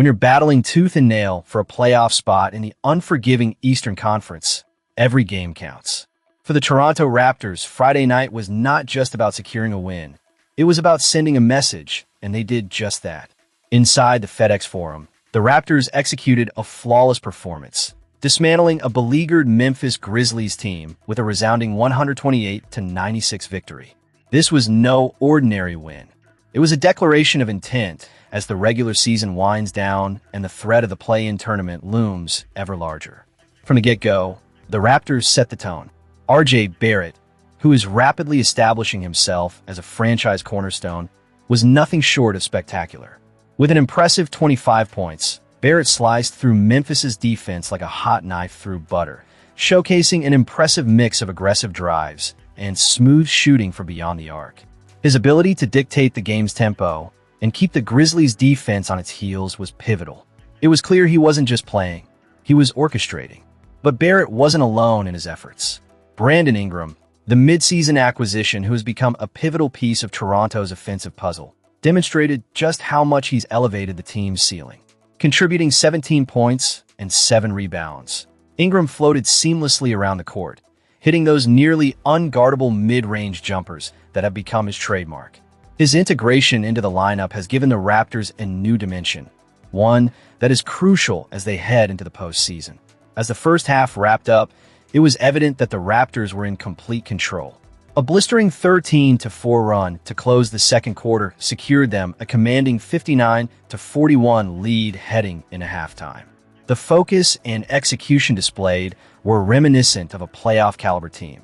When you're battling tooth and nail for a playoff spot in the unforgiving Eastern Conference, every game counts. For the Toronto Raptors, Friday night was not just about securing a win. It was about sending a message, and they did just that. Inside the FedEx Forum, the Raptors executed a flawless performance, dismantling a beleaguered Memphis Grizzlies team with a resounding 128-96 victory. This was no ordinary win. It was a declaration of intent as the regular season winds down and the threat of the play-in tournament looms ever larger. From the get-go, the Raptors set the tone. R.J. Barrett, who is rapidly establishing himself as a franchise cornerstone, was nothing short of spectacular. With an impressive 25 points, Barrett sliced through Memphis's defense like a hot knife through butter, showcasing an impressive mix of aggressive drives and smooth shooting from beyond the arc. His ability to dictate the game's tempo and keep the Grizzlies' defense on its heels was pivotal. It was clear he wasn't just playing, he was orchestrating. But Barrett wasn't alone in his efforts. Brandon Ingram, the midseason acquisition who has become a pivotal piece of Toronto's offensive puzzle, demonstrated just how much he's elevated the team's ceiling. Contributing 17 points and 7 rebounds, Ingram floated seamlessly around the court, hitting those nearly unguardable mid-range jumpers that have become his trademark. His integration into the lineup has given the Raptors a new dimension, one that is crucial as they head into the postseason. As the first half wrapped up, it was evident that the Raptors were in complete control. A blistering 13-4 run to close the second quarter secured them a commanding 59-41 lead heading into halftime. The focus and execution displayed were reminiscent of a playoff-caliber team,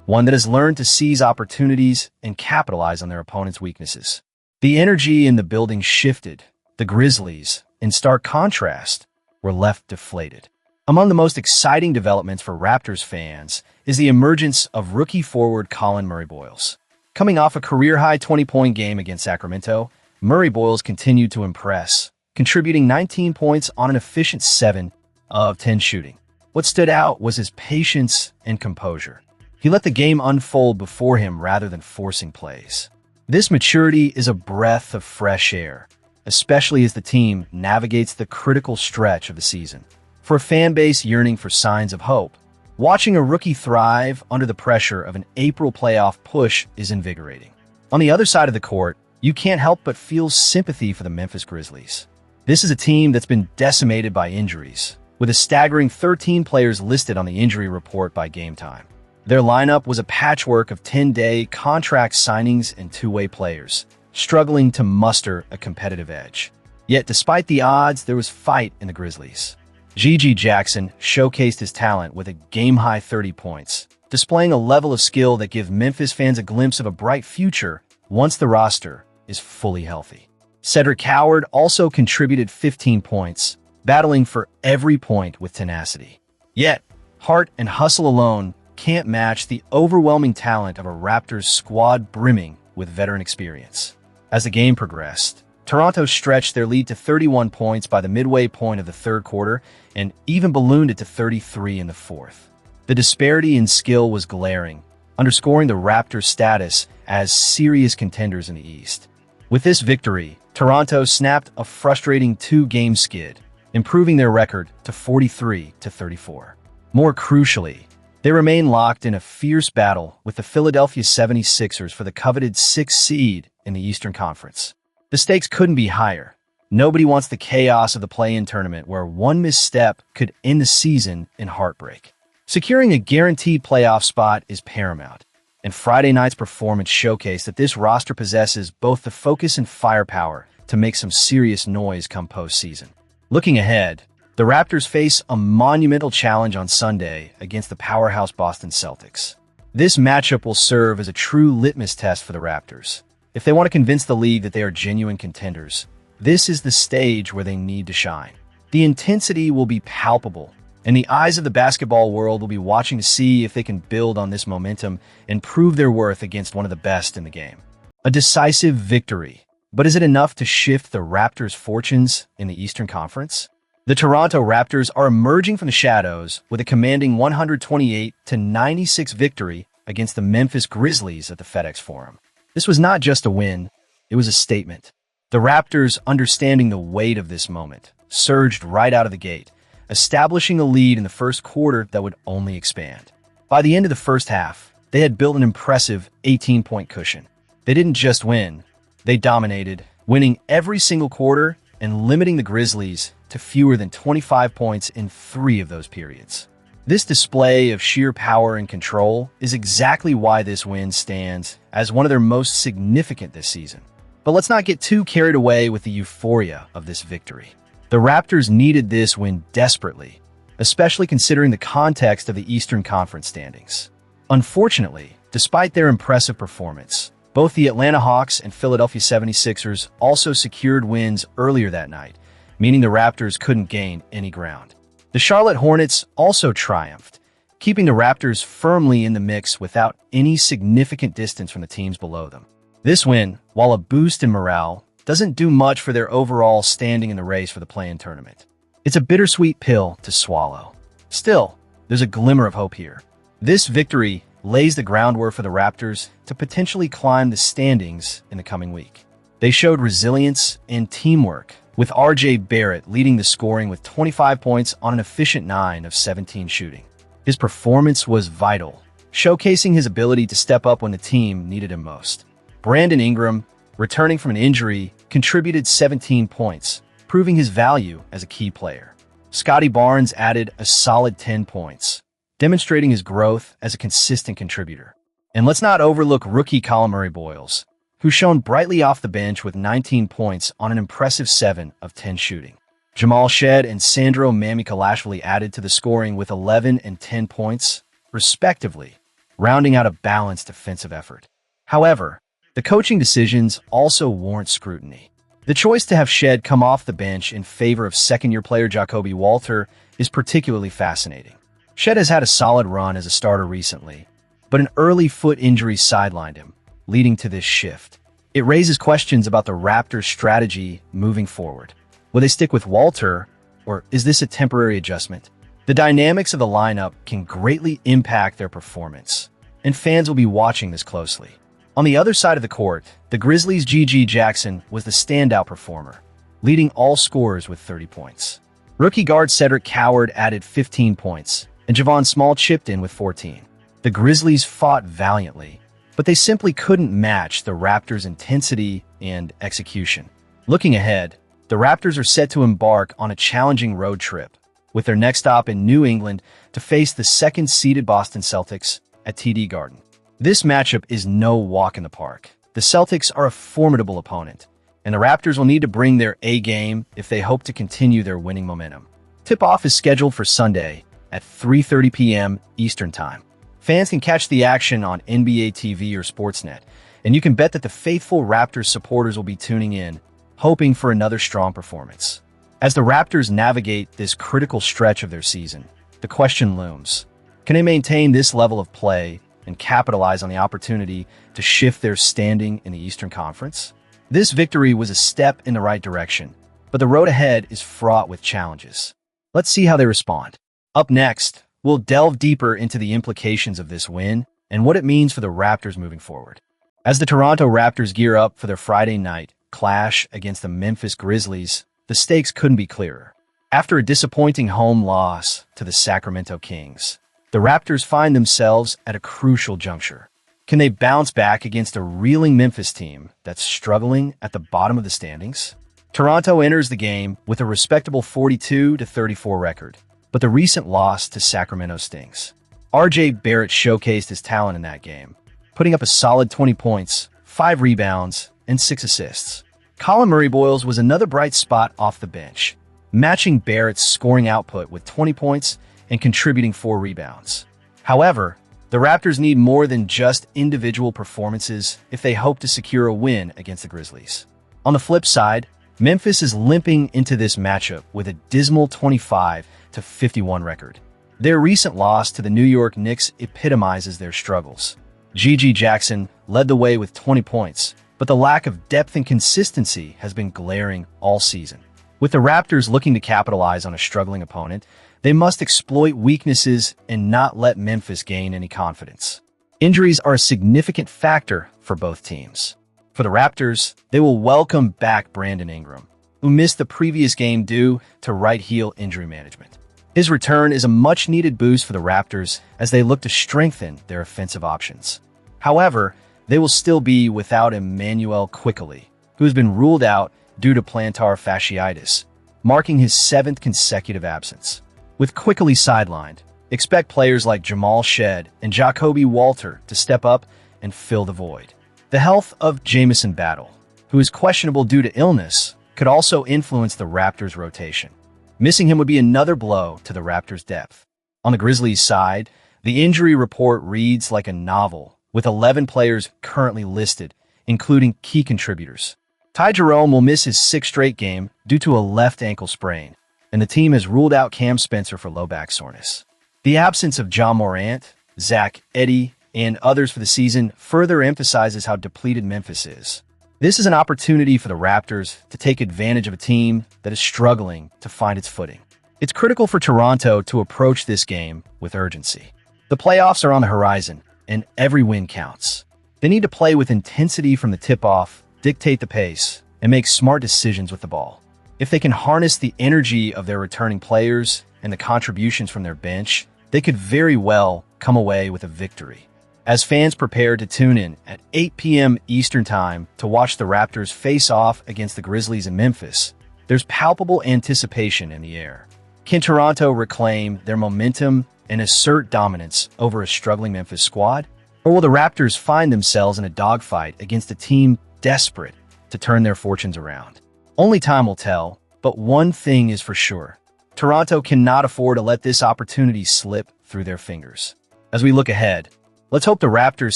one that has learned to seize opportunities and capitalize on their opponent's weaknesses. The energy in the building shifted. The Grizzlies, in stark contrast, were left deflated. Among the most exciting developments for Raptors fans is the emergence of rookie forward Colin Murray-Boyles. Coming off a career-high 20-point game against Sacramento, Murray-Boyles continued to impress, contributing 19 points on an efficient 7 of 10 shooting. What stood out was his patience and composure. He let the game unfold before him rather than forcing plays. This maturity is a breath of fresh air, especially as the team navigates the critical stretch of the season. For a fan base yearning for signs of hope, watching a rookie thrive under the pressure of an April playoff push is invigorating. On the other side of the court, you can't help but feel sympathy for the Memphis Grizzlies. This is a team that's been decimated by injuries, with a staggering 13 players listed on the injury report by game time. Their lineup was a patchwork of 10-day contract signings and two-way players, struggling to muster a competitive edge. Yet despite the odds, there was fight in the Grizzlies. Gigi Jackson showcased his talent with a game-high 30 points, displaying a level of skill that gives Memphis fans a glimpse of a bright future once the roster is fully healthy. Cedric Howard also contributed 15 points, battling for every point with tenacity. Yet, heart and hustle alone can't match the overwhelming talent of a Raptors squad brimming with veteran experience. As the game progressed, Toronto stretched their lead to 31 points by the midway point of the third quarter and even ballooned it to 33 in the fourth. The disparity in skill was glaring, underscoring the Raptors' status as serious contenders in the East. With this victory, Toronto snapped a frustrating 2-game skid, improving their record to 43-34. More crucially, they remain locked in a fierce battle with the Philadelphia 76ers for the coveted 6th seed in the Eastern Conference. The stakes couldn't be higher. Nobody wants the chaos of the play-in tournament where one misstep could end the season in heartbreak. Securing a guaranteed playoff spot is paramount, and Friday night's performance showcased that this roster possesses both the focus and firepower to make some serious noise come postseason. Looking ahead, the Raptors face a monumental challenge on Sunday against the powerhouse Boston Celtics. This matchup will serve as a true litmus test for the Raptors. If they want to convince the league that they are genuine contenders, this is the stage where they need to shine. The intensity will be palpable, and the eyes of the basketball world will be watching to see if they can build on this momentum and prove their worth against one of the best in the game. A decisive victory, but is it enough to shift the Raptors' fortunes in the Eastern Conference? The Toronto Raptors are emerging from the shadows with a commanding 128-96 victory against the Memphis Grizzlies at the FedEx Forum. This was not just a win, it was a statement. The Raptors, understanding the weight of this moment, surged right out of the gate, establishing a lead in the first quarter that would only expand. By the end of the first half, they had built an impressive 18-point cushion. They didn't just win, they dominated, winning every single quarter and limiting the Grizzlies to fewer than 25 points in 3 of those periods. This display of sheer power and control is exactly why this win stands as one of their most significant this season. But let's not get too carried away with the euphoria of this victory. The Raptors needed this win desperately, especially considering the context of the Eastern Conference standings. Unfortunately, despite their impressive performance, both the Atlanta Hawks and Philadelphia 76ers also secured wins earlier that night, meaning the Raptors couldn't gain any ground. The Charlotte Hornets also triumphed, keeping the Raptors firmly in the mix without any significant distance from the teams below them. This win, while a boost in morale, doesn't do much for their overall standing in the race for the play-in tournament. It's a bittersweet pill to swallow. Still, there's a glimmer of hope here. This victory lays the groundwork for the Raptors to potentially climb the standings in the coming week. They showed resilience and teamwork, with R.J. Barrett leading the scoring with 25 points on an efficient 9 of 17 shooting. His performance was vital, showcasing his ability to step up when the team needed him most. Brandon Ingram, returning from an injury, contributed 17 points, proving his value as a key player. Scotty Barnes added a solid 10 points, demonstrating his growth as a consistent contributor. And let's not overlook rookie Colin Murray-Boyles, who shone brightly off the bench with 19 points on an impressive 7 of 10 shooting. Jamal Shead and Sandro Mamukelashvili added to the scoring with 11 and 10 points, respectively, rounding out a balanced defensive effort. However, the coaching decisions also warrant scrutiny. The choice to have Shead come off the bench in favor of second-year player Jacoby Walter is particularly fascinating. Shead has had a solid run as a starter recently, but an early foot injury sidelined him, leading to this shift. It raises questions about the Raptors' strategy moving forward. Will they stick with Walter, or is this a temporary adjustment? The dynamics of the lineup can greatly impact their performance, and fans will be watching this closely. On the other side of the court, the Grizzlies' G.G. Jackson was the standout performer, leading all scorers with 30 points. Rookie guard Cedric Coward added 15 points, and Javon Small chipped in with 14. The Grizzlies fought valiantly, but they simply couldn't match the Raptors' intensity and execution. Looking ahead, the Raptors are set to embark on a challenging road trip, with their next stop in New England to face the second-seeded Boston Celtics at TD Garden. This matchup is no walk in the park. The Celtics are a formidable opponent, and the Raptors will need to bring their A-game if they hope to continue their winning momentum. Tip-off is scheduled for Sunday at 3:30 p.m. Eastern Time. Fans can catch the action on NBA TV or Sportsnet, and you can bet that the faithful Raptors supporters will be tuning in, hoping for another strong performance. As the Raptors navigate this critical stretch of their season, the question looms: can they maintain this level of play and capitalize on the opportunity to shift their standing in the Eastern Conference? This victory was a step in the right direction, but the road ahead is fraught with challenges. Let's see how they respond. Up next, we'll delve deeper into the implications of this win and what it means for the Raptors moving forward. As the Toronto Raptors gear up for their Friday night clash against the Memphis Grizzlies, the stakes couldn't be clearer. After a disappointing home loss to the Sacramento Kings, the Raptors find themselves at a crucial juncture. Can they bounce back against a reeling Memphis team that's struggling at the bottom of the standings? Toronto enters the game with a respectable 42-34 record, but the recent loss to Sacramento stings. R.J. Barrett showcased his talent in that game, putting up a solid 20 points, 5 rebounds, and 6 assists. Colin Murray-Boyles was another bright spot off the bench, matching Barrett's scoring output with 20 points and contributing 4 rebounds. However, the Raptors need more than just individual performances if they hope to secure a win against the Grizzlies. On the flip side, Memphis is limping into this matchup with a dismal 25-51 record. Their recent loss to the New York Knicks epitomizes their struggles. G.G. Jackson led the way with 20 points, but the lack of depth and consistency has been glaring all season. With the Raptors looking to capitalize on a struggling opponent, they must exploit weaknesses and not let Memphis gain any confidence. Injuries are a significant factor for both teams. For the Raptors, they will welcome back Brandon Ingram, who missed the previous game due to right heel injury management. His return is a much-needed boost for the Raptors as they look to strengthen their offensive options. However, they will still be without Emmanuel Quickly, who has been ruled out due to plantar fasciitis, marking his 7th consecutive absence. With Quickly sidelined, expect players like Jamal Shed and Jacoby Walter to step up and fill the void. The health of Jamison Battle, who is questionable due to illness, could also influence the Raptors' rotation. Missing him would be another blow to the Raptors' depth. On the Grizzlies' side, the injury report reads like a novel, with 11 players currently listed, including key contributors. Ty Jerome will miss his 6th straight game due to a left ankle sprain, and the team has ruled out Cam Spencer for low back soreness. The absence of John Morant, Zach Edey, and others for the season further emphasizes how depleted Memphis is. This is an opportunity for the Raptors to take advantage of a team that is struggling to find its footing. It's critical for Toronto to approach this game with urgency. The playoffs are on the horizon, and every win counts. They need to play with intensity from the tip-off, dictate the pace, and make smart decisions with the ball. If they can harness the energy of their returning players and the contributions from their bench, they could very well come away with a victory. As fans prepare to tune in at 8 p.m. Eastern Time to watch the Raptors face off against the Grizzlies in Memphis, there's palpable anticipation in the air. Can Toronto reclaim their momentum and assert dominance over a struggling Memphis squad? Or will the Raptors find themselves in a dogfight against a team desperate to turn their fortunes around? Only time will tell, but one thing is for sure. Toronto cannot afford to let this opportunity slip through their fingers. As we look ahead, let's hope the Raptors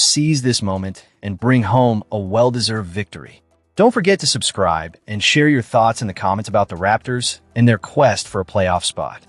seize this moment and bring home a well-deserved victory. Don't forget to subscribe and share your thoughts in the comments about the Raptors and their quest for a playoff spot.